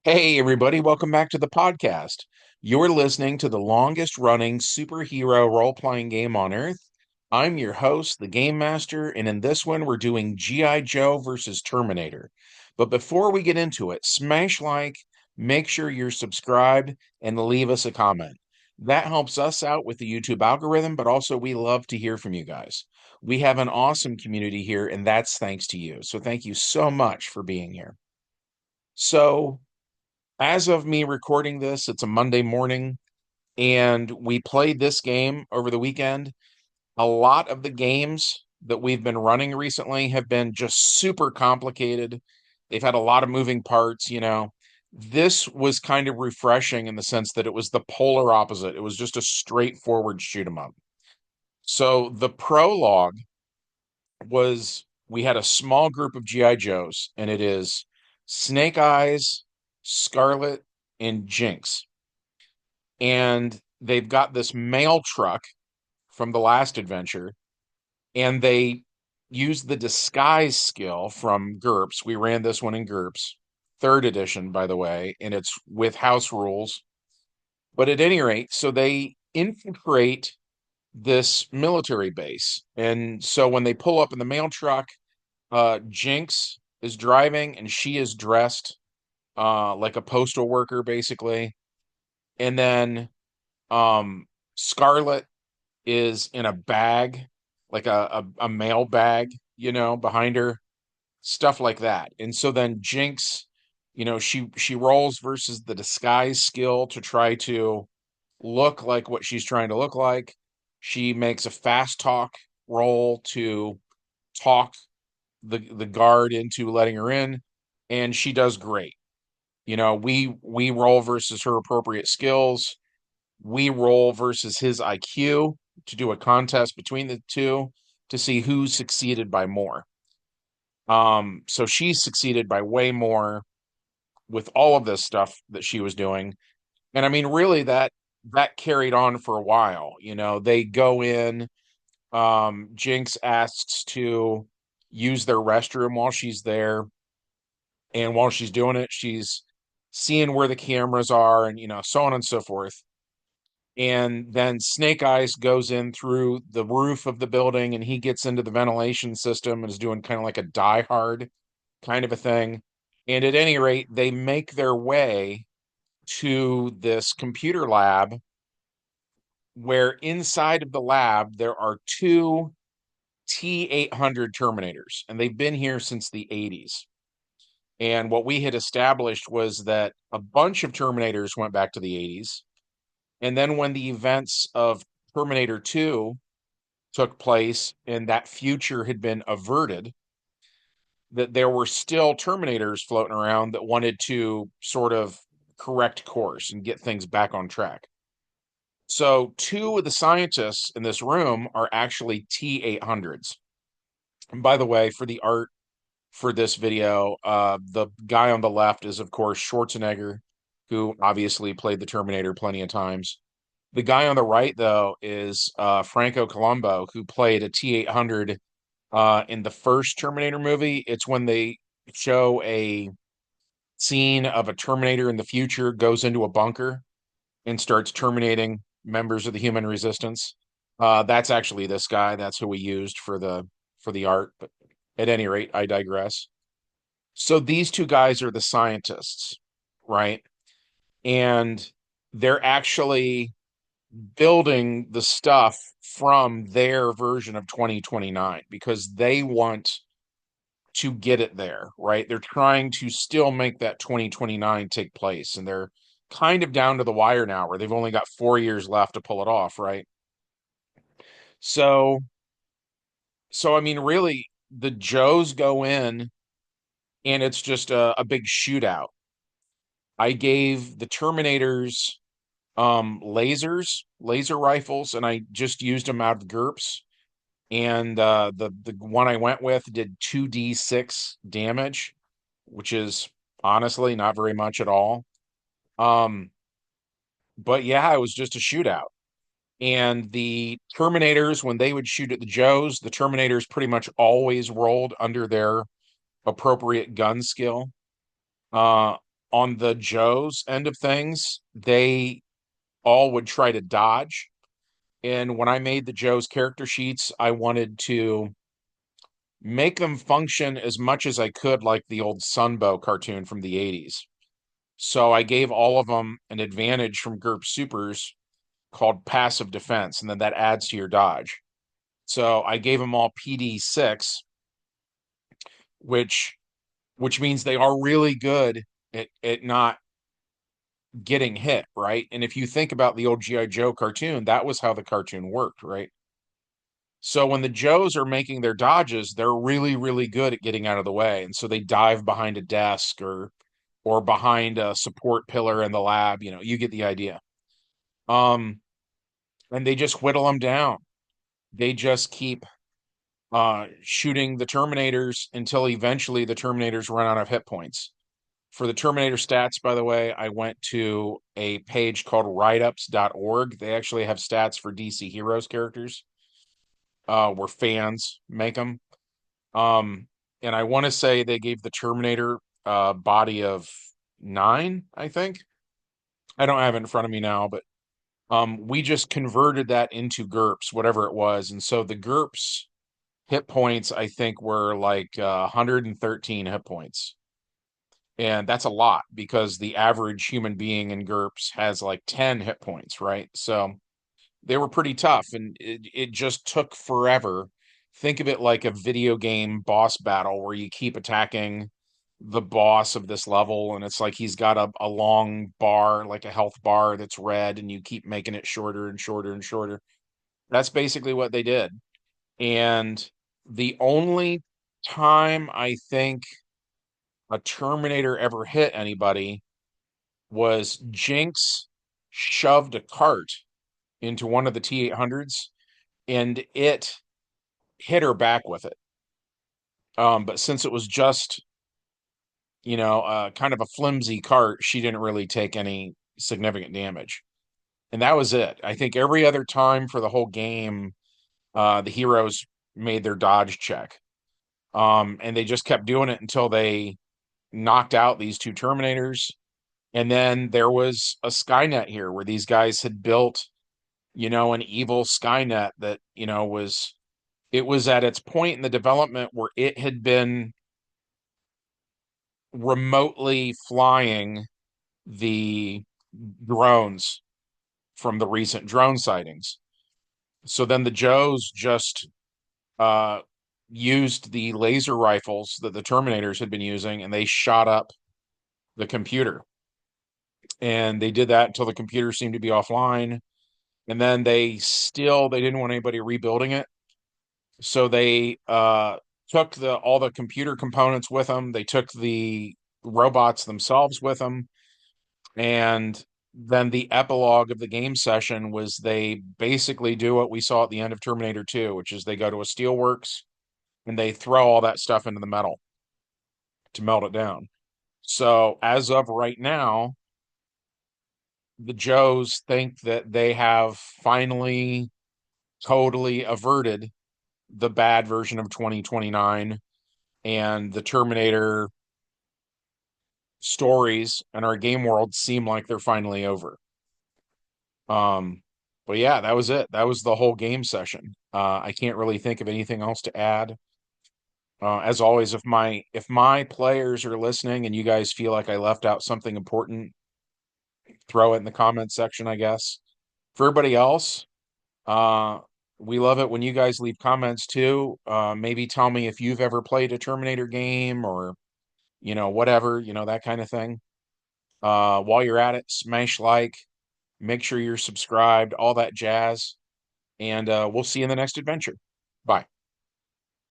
Hey, everybody, welcome back to the podcast. You're listening to the longest running superhero role playing game on Earth. I'm your host, the Game Master, and in this one, we're doing G.I. Joe versus Terminator. But before we get into it, smash like, make sure you're subscribed, and leave us a comment. That helps us out with the YouTube algorithm, but also we love to hear from you guys. We have an awesome community here, and that's thanks to you. So thank you so much for being here. So, as of me recording this, it's a Monday morning, and we played this game over the weekend. A lot of the games that we've been running recently have been just super complicated. They've had a lot of moving parts. This was kind of refreshing in the sense that it was the polar opposite. It was just a straightforward shoot 'em up. So the prologue was we had a small group of GI Joes, and it is Snake Eyes, Scarlet, and Jinx. And they've got this mail truck from the last adventure, and they use the disguise skill from GURPS. We ran this one in GURPS, third edition, by the way, and it's with house rules. But at any rate, so they infiltrate this military base. And so when they pull up in the mail truck, Jinx is driving and she is dressed like a postal worker, basically. And then Scarlet is in a bag, like a mail bag, behind her, stuff like that. And so then Jinx, she rolls versus the disguise skill to try to look like what she's trying to look like. She makes a fast talk roll to talk the guard into letting her in, and she does great. We roll versus her appropriate skills. We roll versus his IQ to do a contest between the two to see who succeeded by more. So she succeeded by way more with all of this stuff that she was doing. And I mean, really that carried on for a while. They go in, Jinx asks to use their restroom while she's there. And while she's doing it, she's seeing where the cameras are and so on and so forth. And then Snake Eyes goes in through the roof of the building and he gets into the ventilation system and is doing kind of like a Die Hard kind of a thing. And at any rate, they make their way to this computer lab where inside of the lab there are two T-800 Terminators, and they've been here since the 80s. And what we had established was that a bunch of Terminators went back to the 80s. And then when the events of Terminator 2 took place and that future had been averted, that there were still Terminators floating around that wanted to sort of correct course and get things back on track. So two of the scientists in this room are actually T-800s. And by the way, for the art for this video, the guy on the left is, of course, Schwarzenegger, who obviously played the Terminator plenty of times. The guy on the right, though, is Franco Colombo, who played a T-800 in the first Terminator movie. It's when they show a scene of a Terminator in the future goes into a bunker and starts terminating members of the human resistance. That's actually this guy. That's who we used for the art. But at any rate, I digress. So these two guys are the scientists, right? And they're actually building the stuff from their version of 2029 because they want to get it there, right? They're trying to still make that 2029 take place, and they're kind of down to the wire now where they've only got 4 years left to pull it off, right? So, so I mean, really, the Joes go in and it's just a big shootout. I gave the Terminators laser rifles, and I just used them out of GURPS. And the one I went with did 2d6 damage, which is honestly not very much at all. Um, but yeah, it was just a shootout. And the Terminators, when they would shoot at the Joes, the Terminators pretty much always rolled under their appropriate gun skill. Uh, on the Joe's end of things, they all would try to dodge. And when I made the Joe's character sheets, I wanted to make them function as much as I could like the old Sunbow cartoon from the 80s. So I gave all of them an advantage from GURP Supers called passive defense, and then that adds to your dodge. So I gave them all PD6, which which means they are really good at not getting hit, right? And if you think about the old G.I. Joe cartoon, that was how the cartoon worked, right? So when the Joes are making their dodges, they're really, really good at getting out of the way. And so they dive behind a desk or behind a support pillar in the lab, you get the idea. Um, and they just whittle them down. They just keep shooting the Terminators until eventually the Terminators run out of hit points. For the Terminator stats, by the way, I went to a page called writeups.org. They actually have stats for DC Heroes characters, where fans make them. Um, and I want to say they gave the Terminator a body of 9, I think. I don't have it in front of me now, but we just converted that into GURPS, whatever it was. And so the GURPS hit points, I think, were like 113 hit points. And that's a lot because the average human being in GURPS has like 10 hit points, right? So they were pretty tough and it just took forever. Think of it like a video game boss battle where you keep attacking the boss of this level and it's like he's got a long bar, like a health bar that's red, and you keep making it shorter and shorter and shorter. That's basically what they did. And the only time I think a Terminator ever hit anybody was Jinx shoved a cart into one of the T-800s and it hit her back with it. But since it was just, kind of a flimsy cart, she didn't really take any significant damage. And that was it. I think every other time for the whole game, the heroes made their dodge check. And they just kept doing it until they knocked out these two Terminators. And then there was a Skynet here where these guys had built, an evil Skynet that, it was at its point in the development where it had been remotely flying the drones from the recent drone sightings. So then the Joes just uh, used the laser rifles that the Terminators had been using and they shot up the computer. And they did that until the computer seemed to be offline. And then they didn't want anybody rebuilding it. So they took all the computer components with them. They took the robots themselves with them. And then the epilogue of the game session was they basically do what we saw at the end of Terminator 2, which is they go to a steelworks and they throw all that stuff into the metal to melt it down. So as of right now, the Joes think that they have finally totally averted the bad version of 2029, and the Terminator stories in our game world seem like they're finally over. Um, but yeah, that was it. That was the whole game session. I can't really think of anything else to add. As always, if my players are listening and you guys feel like I left out something important, throw it in the comments section, I guess. For everybody else, uh, we love it when you guys leave comments too. Maybe tell me if you've ever played a Terminator game or, whatever, that kind of thing. While you're at it, smash like, make sure you're subscribed, all that jazz. And we'll see you in the next adventure. Bye.